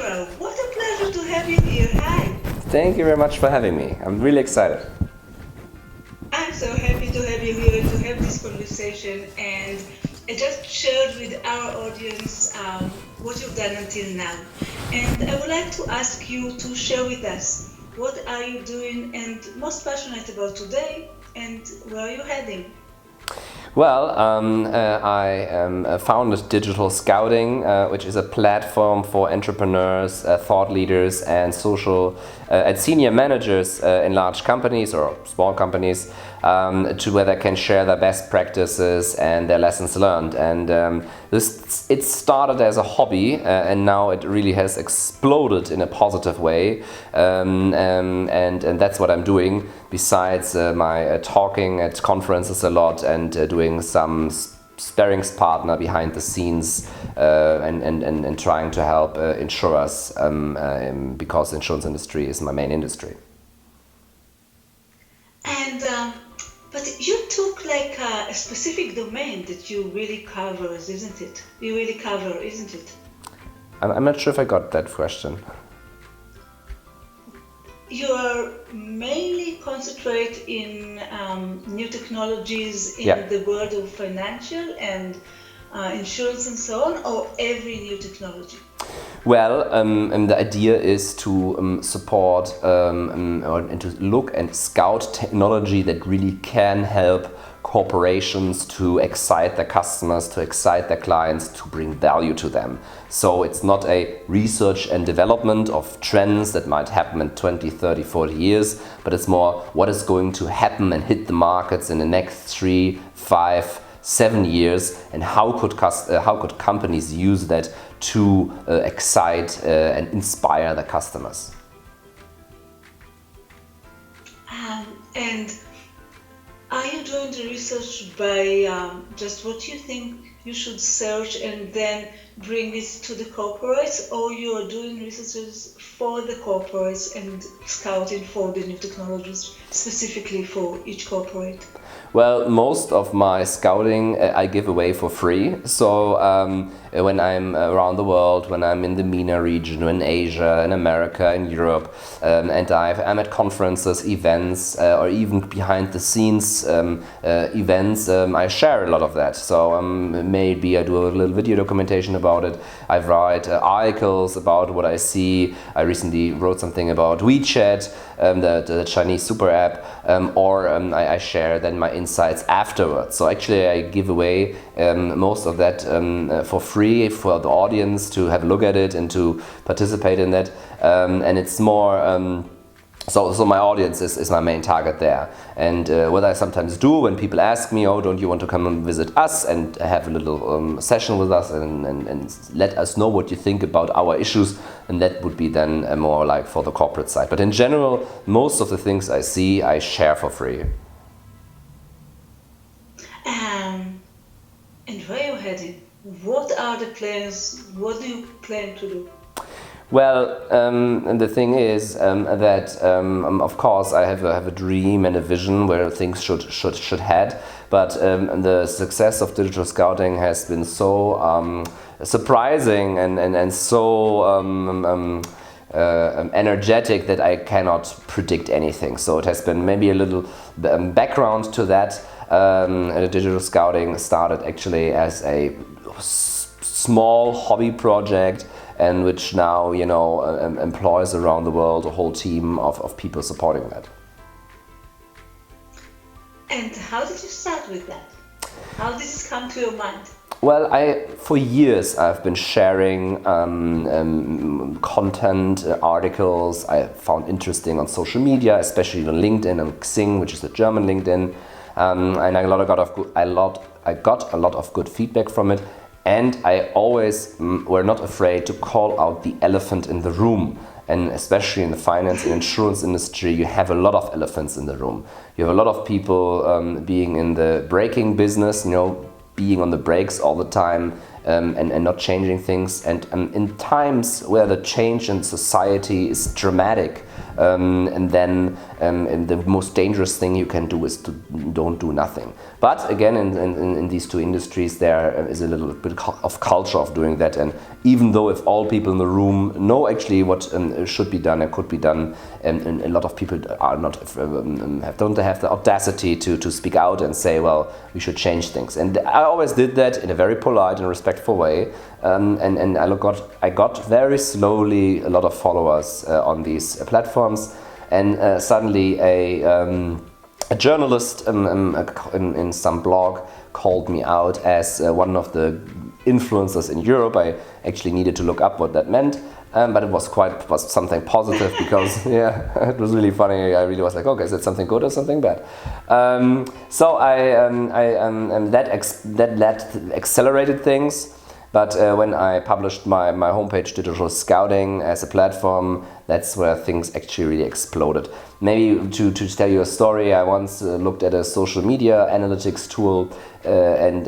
insurer. What a pleasure to have you here. Hi. Thank you very much for having me. I'm really excited. I'm so happy to have you here to have this conversation, and I just shared with our audience what you've done until now. And I would like to ask you to share with us what are you doing and most passionate about today, and where are you heading? Well, I founded Digitalscouting, which is a platform for entrepreneurs, thought leaders, and and senior managers in large companies or small companies, to where they can share their best practices and their lessons learned. And it started as a hobby, and now it really has exploded in a positive way. And that's what I'm doing. Besides my talking at conferences a lot and doing some sparrings partner behind the scenes and trying to help insurers because the insurance industry is my main industry. And but you took like a specific domain that you really cover, isn't it? You really cover, isn't it? I'm not sure if I got that question. You are mainly concentrate in new technologies in Yeah. the world of financial and insurance and so on, or every new technology? Well, the idea is to support and to look and scout technology that really can help corporations to excite their customers, to excite their clients, to bring value to them. So it's not a research and development of trends that might happen in 20, 30, 40 years, but it's more what is going to happen and hit the markets in the next 3, 5, 7 years, and how could companies use that to excite and inspire their customers. And are you doing the research by just what you think you should search and then bring this to the corporates, or you are doing researches for the corporates and scouting for the new technologies specifically for each corporate? Well, most of my scouting I give away for free. So when I'm around the world, when I'm in the MENA region, in Asia, in America, in Europe, and I'm at conferences, events, or even behind the scenes events, I share a lot of that. So maybe I do a little video documentation about it. I write articles about what I see. I recently wrote something about WeChat, the Chinese super app, or I share then my insights afterwards. So actually I give away most of that for free for the audience to have a look at it and to participate in that. And it's more... So my audience is my main target there. And what I sometimes do when people ask me, oh, don't you want to come and visit us and have a little session with us and let us know what you think about our issues, and that would be then more like for the corporate side. But in general, most of the things I see, I share for free. And where are you heading? What are the plans? What do you plan to do? Well, the thing is that of course I have a dream and a vision where things should head, but the success of Digitalscouting has been so surprising and so energetic that I cannot predict anything. So it has been maybe a little background to that. Digitalscouting started actually as a small hobby project, and which now, employs around the world a whole team of people supporting that. And how did you start with that? How did this come to your mind? Well, for years I've been sharing content, articles I found interesting on social media, especially on LinkedIn and Xing, which is the German LinkedIn, and I got a lot of good feedback from it. And I always were not afraid to call out the elephant in the room. And especially in the finance and insurance industry, you have a lot of elephants in the room. You have a lot of people being in the braking business, being on the brakes all the time and not changing things. And in times where the change in society is dramatic, and then and the most dangerous thing you can do is to don't do nothing. But again, in these two industries, there is a little bit of culture of doing that, and even though if all people in the room know actually what should be done and could be done, and a lot of people are not don't have the audacity to speak out and say, well, we should change things. And I always did that in a very polite and respectful way, and I got very slowly a lot of followers on these platforms, and suddenly a journalist in some blog called me out as one of the influencers in Europe. I actually needed to look up what that meant, but it was something positive because yeah, it was really funny. I really was like, okay, is that something good or something bad? So that accelerated things. But when I published my homepage, Digitalscouting, as a platform, that's where things actually really exploded. Maybe to tell you a story, I once looked at a social media analytics tool, and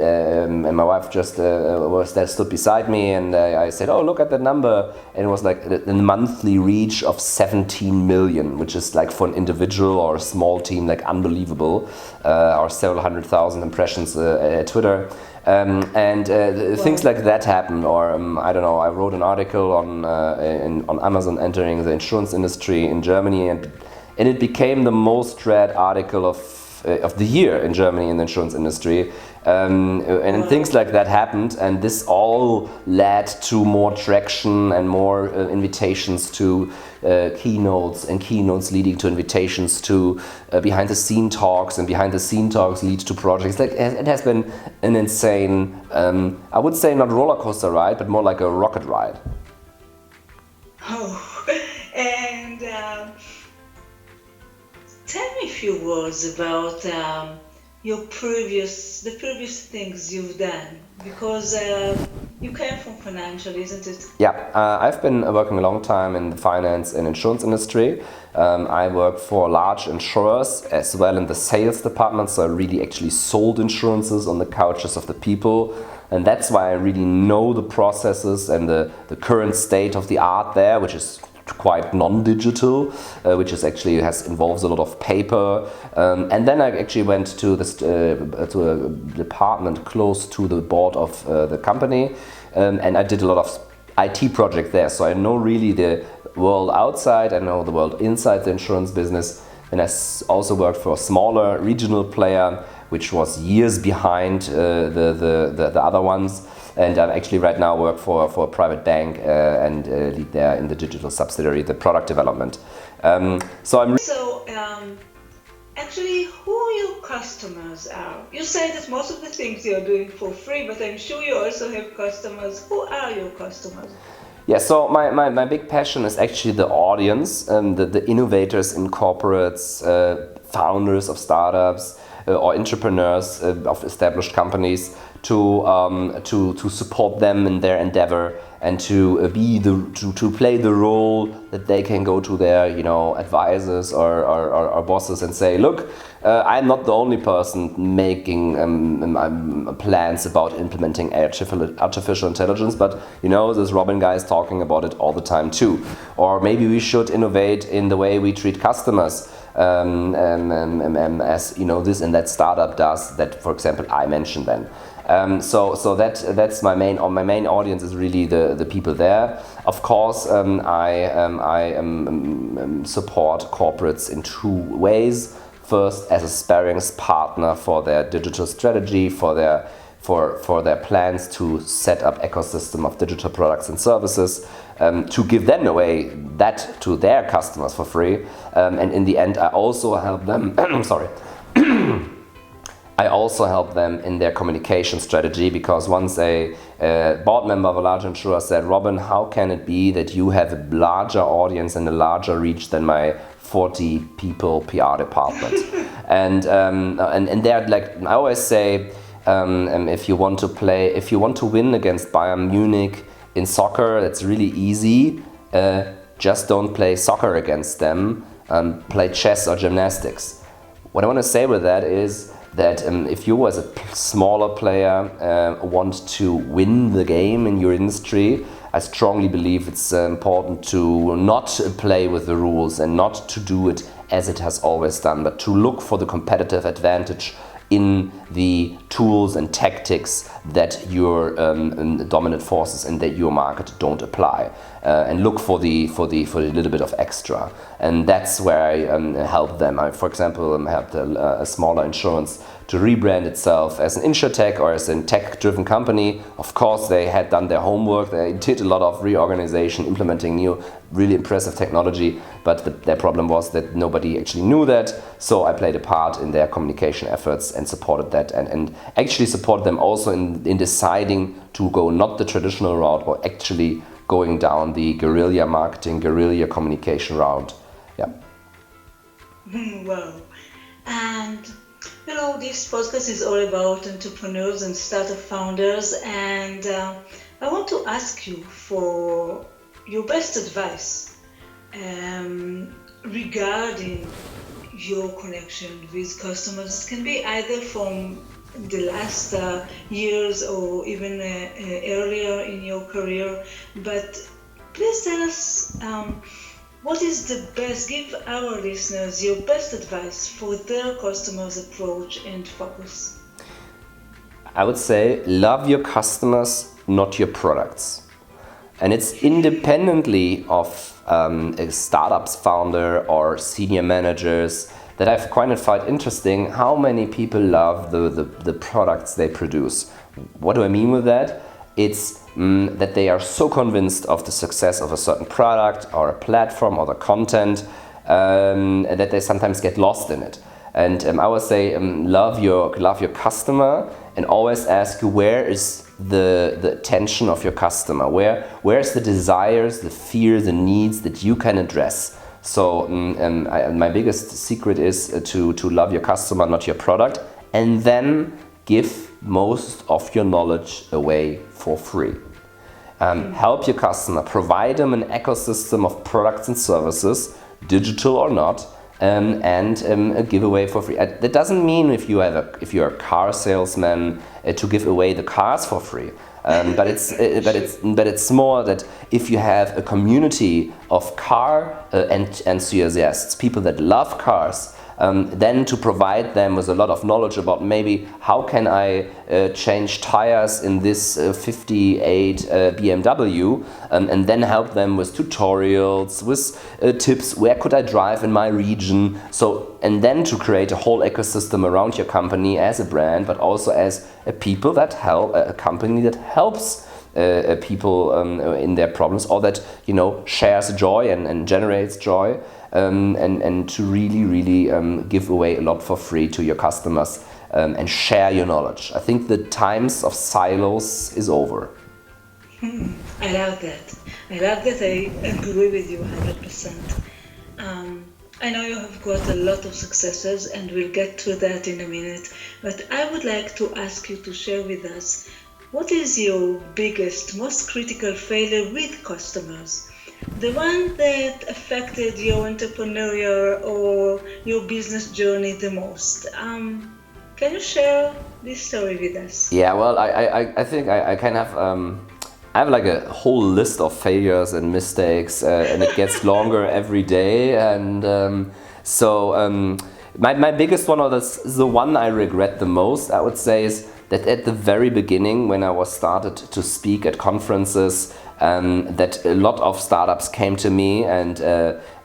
my wife just stood beside me, and I said, oh, look at that number. And it was like a monthly reach of 17 million, which is like for an individual or a small team, like unbelievable, or several 100,000 impressions at Twitter. Things like that happen, or I don't know. I wrote an article on Amazon entering the insurance industry in Germany, and it became the most read article of the year in Germany in the insurance industry. Things like that happened, and this all led to more traction and more invitations to keynotes, and keynotes leading to invitations to behind the scene talks, and behind the scene talks lead to projects. Like it has been an insane, I would say not roller coaster ride, but more like a rocket ride. Oh, and tell me a few words about the previous things you've done, because you came from financial, isn't it? Yeah, I've been working a long time in the finance and insurance industry. I worked for large insurers as well in the sales department, so I really actually sold insurances on the couches of the people. And that's why I really know the processes and the current state of the art there, which is quite non-digital, which is actually involves a lot of paper. And then I actually went to to a department close to the board of the company, and I did a lot of IT project there. So I know really the world outside, I know the world inside the insurance business. And I also worked for a smaller regional player, which was years behind the other ones. And I actually right now work for a private bank and lead there in the digital subsidiary, the product development. Actually, who your customers are? You say that most of the things you're doing for free, but I'm sure you also have customers. Who are your customers? Yeah, so my big passion is actually the audience, the innovators in corporates, founders of startups, or entrepreneurs of established companies, to support them in their endeavor, and to play the role that they can go to their advisors or bosses and say, look, I'm not the only person making plans about implementing artificial intelligence, but this Robin guy is talking about it all the time too. Or maybe we should innovate in the way we treat customers, as this and that startup does that, for example, I mentioned then. So that's my main audience is really the people there. Of course, I support corporates in two ways. First, as a sparring partner for their digital strategy, for their plans to set up ecosystem of digital products and services, to give them away that to their customers for free. And in the end, I also help them. Sorry. I also help them in their communication strategy, because once a board member of a large insurer said, Robin, how can it be that you have a larger audience and a larger reach than my 40 people PR department? and they're like, I always say, if you want to win against Bayern Munich in soccer, it's really easy. Just don't play soccer against them. Play chess or gymnastics. What I want to say with that is that if you as a smaller player want to win the game in your industry, I strongly believe it's important to not play with the rules and not to do it as it has always done, but to look for the competitive advantage in the tools and tactics that your dominant forces and that your market don't apply, and look for the little bit of extra. And that's where I help them. I, for example, helped a smaller insurance to rebrand itself as an Insurtech or as a tech-driven company. Of course, they had done their homework. They did a lot of reorganization, implementing new, really impressive technology. But their problem was that nobody actually knew that. So I played a part in their communication efforts and supported that, and actually supported them also in deciding to go not the traditional route, but actually going down the guerrilla marketing, guerrilla communication route. Yeah. Wow. And you know, this podcast is all about entrepreneurs and startup founders, and I want to ask you for your best advice regarding your connection with customers. It can be either from the last years or even earlier in your career, but please tell us what is the best, give our listeners your best advice for their customers' approach and focus. I would say love your customers, not your products. And it's independently of a startup's founder or senior managers that I've kind of found interesting how many people love the products they produce. What do I mean with that? It's that they are so convinced of the success of a certain product or a platform or the content that they sometimes get lost in it. And I would say love your customer and always ask where is the attention of your customer, where's the desires, the fear, the needs that you can address. So my biggest secret is to love your customer, not your product, and then give most of your knowledge away for free. Help your customer, provide them an ecosystem of products and services, digital or not, and give away for free. That doesn't mean if you're a car salesman to give away the cars for free. But it's more that if you have a community of car enthusiasts, people that love cars, then to provide them with a lot of knowledge about maybe how can I change tires in this 58 BMW, and then help them with tutorials, with tips, where could I drive in my region. So, and then to create a whole ecosystem around your company as a brand, but also as a people that help, a company that helps people in their problems, or that shares joy and generates joy. And to really give away a lot for free to your customers and share your knowledge. I think the times of silos is over. I love that. I agree with you 100%. I know you have got a lot of successes, and we'll get to that in a minute. But I would like to ask you to share with us, what is your biggest, most critical failure with customers? The one that affected your entrepreneurial or your business journey the most. Can you share this story with us? Yeah, well, I think I can have I have like a whole list of failures and mistakes, and it gets longer every day. And my biggest one, or the one I regret the most, I would say, is that at the very beginning, when I was started to speak at conferences, that a lot of startups came to me and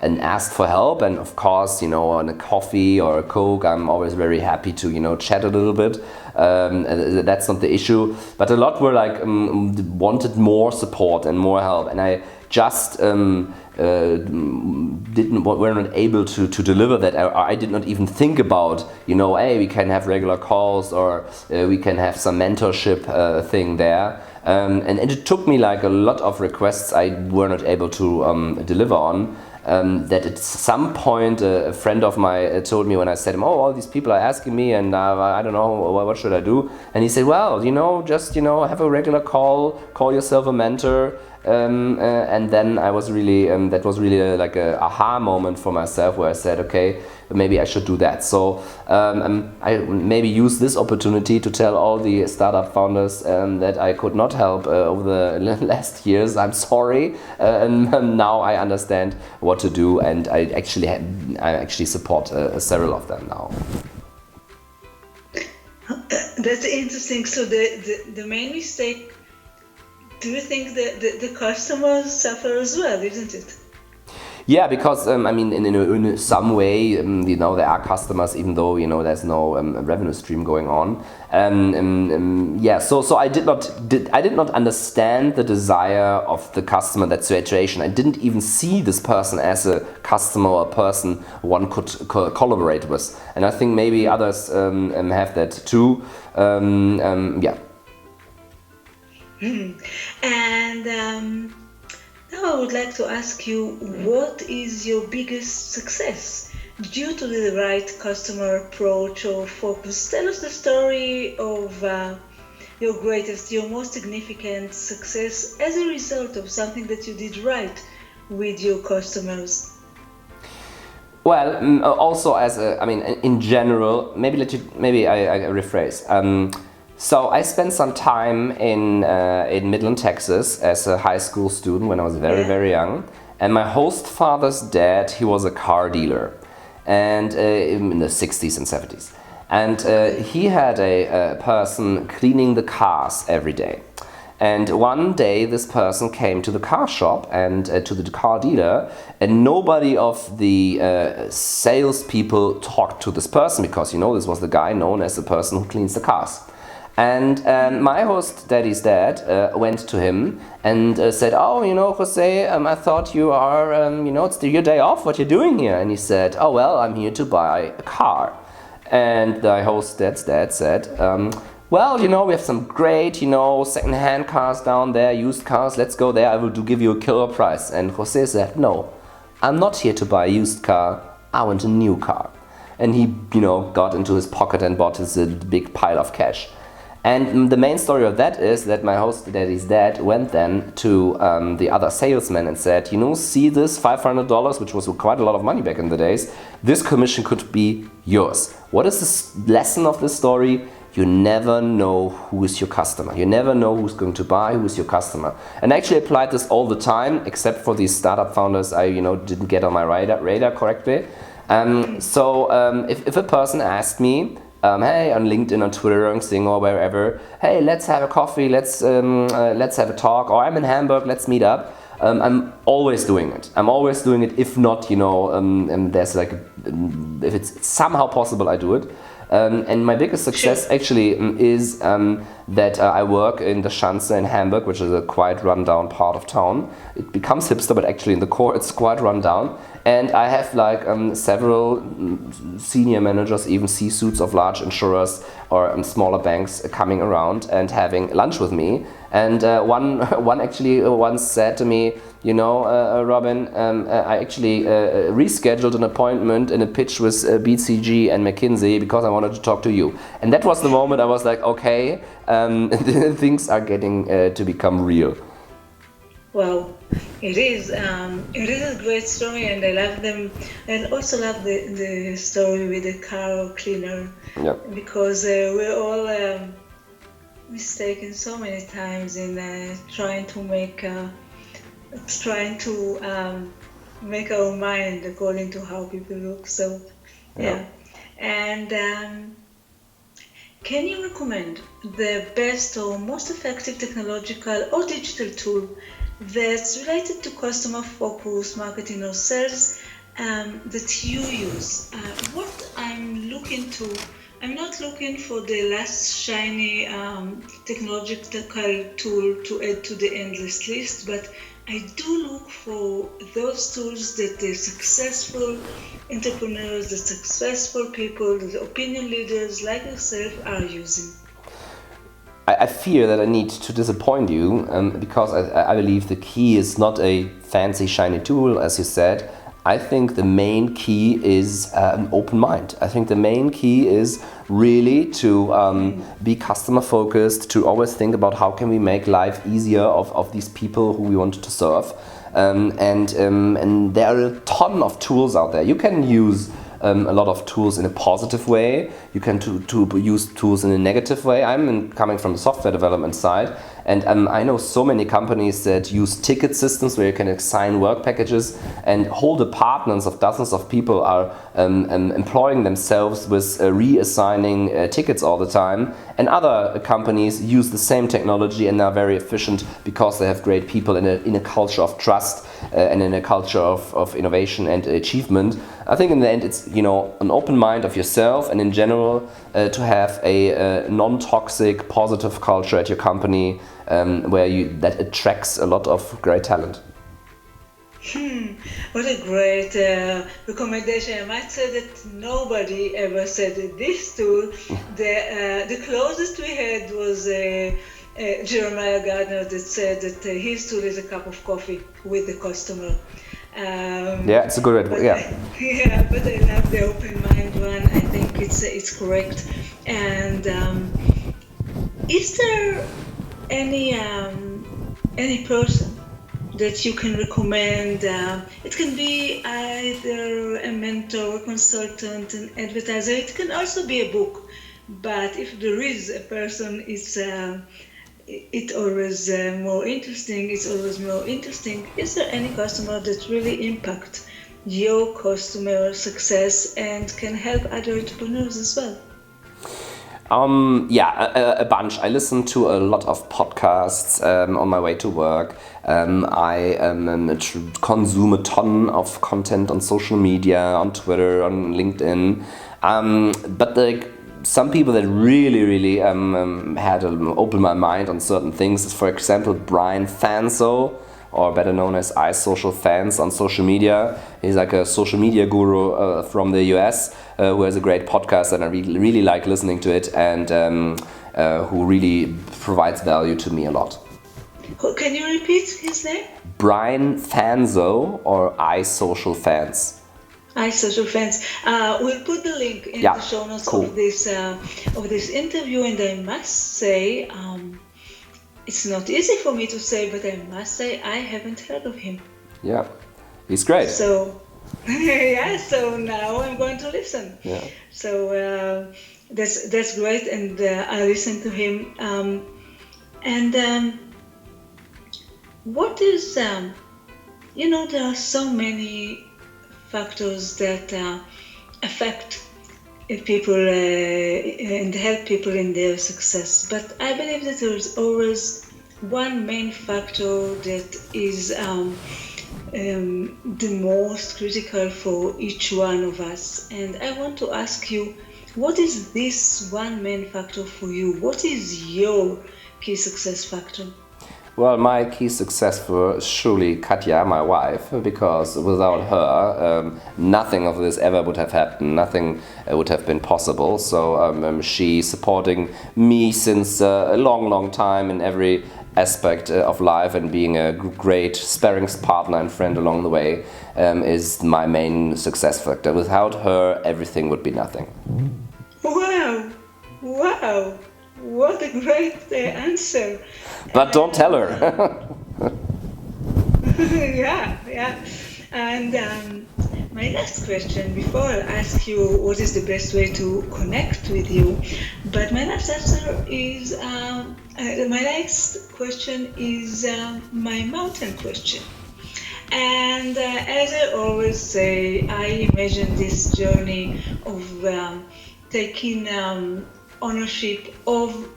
asked for help. And of course, on a coffee or a Coke, I'm always very happy to chat a little bit. That's not the issue. But a lot were like wanted more support and more help, and I just were not able to deliver that. I did not even think about hey, we can have regular calls, or we can have some mentorship thing there. And it took me like a lot of requests I were not able to deliver on. That at some point a friend of mine told me, when I said, all these people are asking me, and I don't know, what should I do? And he said, well, just have a regular call yourself a mentor, and then I was really that was really like a aha moment for myself where I said, okay, maybe I should do that. So I maybe use this opportunity to tell all the startup founders that I could not help over the last years. I'm sorry, and now I understand what to do, and I actually support several of them now. That's interesting. So the main mistake, do you think that the customers suffer as well, isn't it? Yeah, because I mean, in some way, there are customers, even though there's no revenue stream going on. Yeah, so I did not understand the desire of the customer in that situation. I didn't even see this person as a customer or a person one could collaborate with. And I think maybe others have that too. Yeah. And now I would like to ask you, what is your biggest success due to the right customer approach or focus? Tell us the story of your most significant success as a result of something that you did right with your customers. Well, also in general, maybe I rephrase. So I spent some time in Midland, Texas, as a high school student when I was very young. And my host father's dad, he was a car dealer, and in the 60s and 70s. And he had a person cleaning the cars every day. And one day this person came to the car shop and to the car dealer, and nobody of the salespeople talked to this person because, this was the guy known as the person who cleans the cars. And my host daddy's dad went to him and said, oh, Jose, I thought you are, it's your day off, what you're doing here? And he said, oh, well, I'm here to buy a car. And the host dad's dad said, well, we have some great, second-hand cars down there, used cars, let's go there, I will give you a killer price. And Jose said, no, I'm not here to buy a used car, I want a new car. And he, got into his pocket and bought his big pile of cash. And the main story of that is that my host daddy's dad went then to the other salesman and said, see this $500, which was quite a lot of money back in the days, this commission could be yours. What is the lesson of this story? You never know who is your customer. You never know who's going to buy, who is your customer. And I actually applied this all the time, except for these startup founders I didn't get on my radar correctly. So if a person asked me, hey, on LinkedIn, on Twitter, on Xing, or wherever, hey, let's have a coffee, let's have a talk, or I'm in Hamburg, let's meet up. I'm always doing it. If not, there's like, if it's somehow possible, I do it. And my biggest success actually is that I work in the Schanze in Hamburg, which is a quite rundown part of town. It becomes hipster, but actually in the core it's quite rundown. And I have like several senior managers, even C-suits of large insurers or smaller banks coming around and having lunch with me. And one actually once said to me, Robin, I actually rescheduled an appointment in a pitch with BCG and McKinsey because I wanted to talk to you. And that was the moment I was like, okay, things are getting to become real. Wow, it is a great story, and I love them. I also love the story with the car cleaner, because we're all mistaken so many times in trying to make our mind according to how people look. So yeah. And can you recommend the best or most effective technological or digital tool that's related to customer focus, marketing or sales that you use? What I'm looking to, I'm not looking for the last shiny technological tool to add to the endless list, but I do look for those tools that the successful entrepreneurs, the successful people, the opinion leaders like yourself are using. I fear that I need to disappoint you because I believe the key is not a fancy shiny tool, as you said. I think the main key is an open mind. I think the main key is really to be customer focused, to always think about how can we make life easier of these people who we want to serve. And there are a ton of tools out there. You can use a lot of tools in a positive way. You can use tools in a negative way. I'm coming from the software development side, and I know so many companies that use ticket systems where you can assign work packages, and whole departments of dozens of people are employing themselves with reassigning tickets all the time. And other companies use the same technology and are very efficient because they have great people in a culture of trust and in a culture of innovation and achievement. I think in the end it's an open mind of yourself, and in general to have a non-toxic positive culture at your company that attracts a lot of great talent. What a great recommendation. I might say that nobody ever said this tool. The closest we had was Jeremiah Gardner that said that his tool is a cup of coffee with the customer. Yeah, it's a good way. Yeah, but I love the open mind one. I think it's correct. And is there any person that you can recommend? It can be either a mentor, a consultant, an advertiser. It can also be a book. But if there is a person, it's always more interesting. It's always more interesting. Is there any customer that really impact your customer success and can help other entrepreneurs as well? A bunch. I listen to a lot of podcasts on my way to work. I consume a ton of content on social media, on Twitter, on LinkedIn. But some people that really had opened my mind on certain things is, for example, Brian Fanzo, or better known as iSocialFans on social media. He's like a social media guru from the US who has a great podcast, and I really like listening to it, and who really provides value to me a lot. Can you repeat his name? Brian Fanzo, or iSocialFans. iSocialFans. We'll put the link in the show notes of this interview, and I must say, it's not easy for me to say, but I must say I haven't heard of him. Yeah, he's great. So, so now I'm going to listen. Yeah. So that's great, and I listen to him. What is, there are so many factors that affect people and help people in their success. But I believe that there is always one main factor that is the most critical for each one of us. And I want to ask you, what is this one main factor for you? What is your key success factor? Well, my key success for surely Katja, my wife, because without her, nothing of this ever would have happened. Nothing would have been possible. So she's supporting me since a long time in every aspect of life, and being a great sparring partner and friend along the way is my main success factor. Without her, everything would be nothing. Wow! What a great answer. But don't tell her. Yeah. And my last question, before I ask you what is the best way to connect with you, but my last answer is, my next question is my mountain question. And as I always say, I imagine this journey of taking ownership of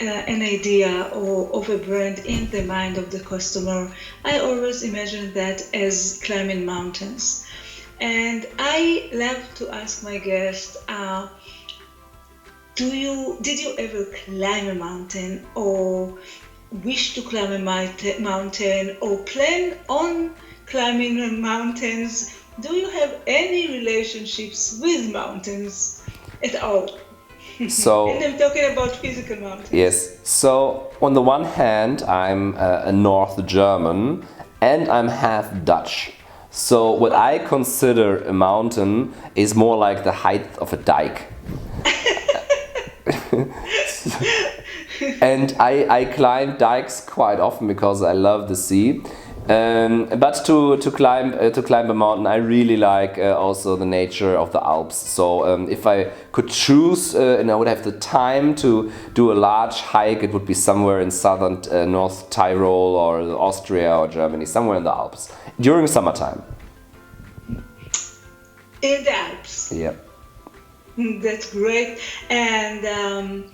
an idea or of a brand in the mind of the customer. I always imagine that as climbing mountains. And I love to ask my guests, did you ever climb a mountain, or wish to climb a mountain, or plan on climbing mountains? Do you have any relationships with mountains at all? So, and I'm talking about physical mountains. Yes. So on the one hand, I'm a North German and I'm half Dutch. So what I consider a mountain is more like the height of a dike. And I climb dikes quite often because I love the sea. But to climb a mountain, I really like also the nature of the Alps. So if I could choose and I would have the time to do a large hike, it would be somewhere in southern North Tyrol or Austria or Germany, somewhere in the Alps during summertime. In the Alps. Yeah. That's great. And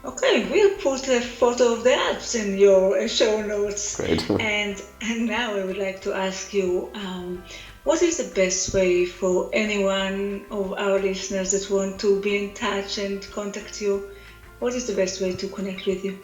okay, we'll put a photo of the Alps in your show notes. Great. And now I would like to ask you, what is the best way for anyone of our listeners that want to be in touch and contact you? What is the best way to connect with you?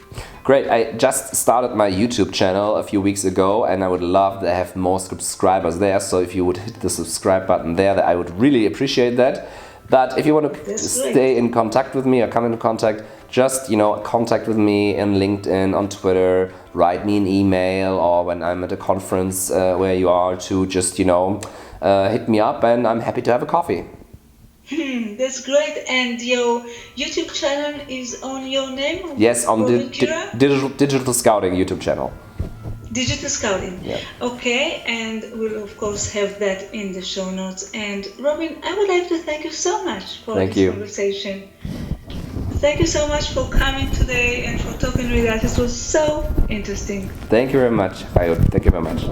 Great. I just started my YouTube channel a few weeks ago, and I would love to have more subscribers there. So if you would hit the subscribe button there, I would really appreciate that. But if you want to stay in contact with me or come into contact, just contact with me on LinkedIn, on Twitter, write me an email, or when I'm at a conference where you are, to just hit me up, and I'm happy to have a coffee. That's great. And your YouTube channel is on your name? Yes, on the Digital Scouting YouTube channel. Digital Scouting. Yeah. Okay, and we'll of course have that in the show notes. And Robin, I would like to thank you so much for this conversation. Thank you so much for coming today and for talking with us. It was so interesting. Thank you very much, Hayut. Thank you very much.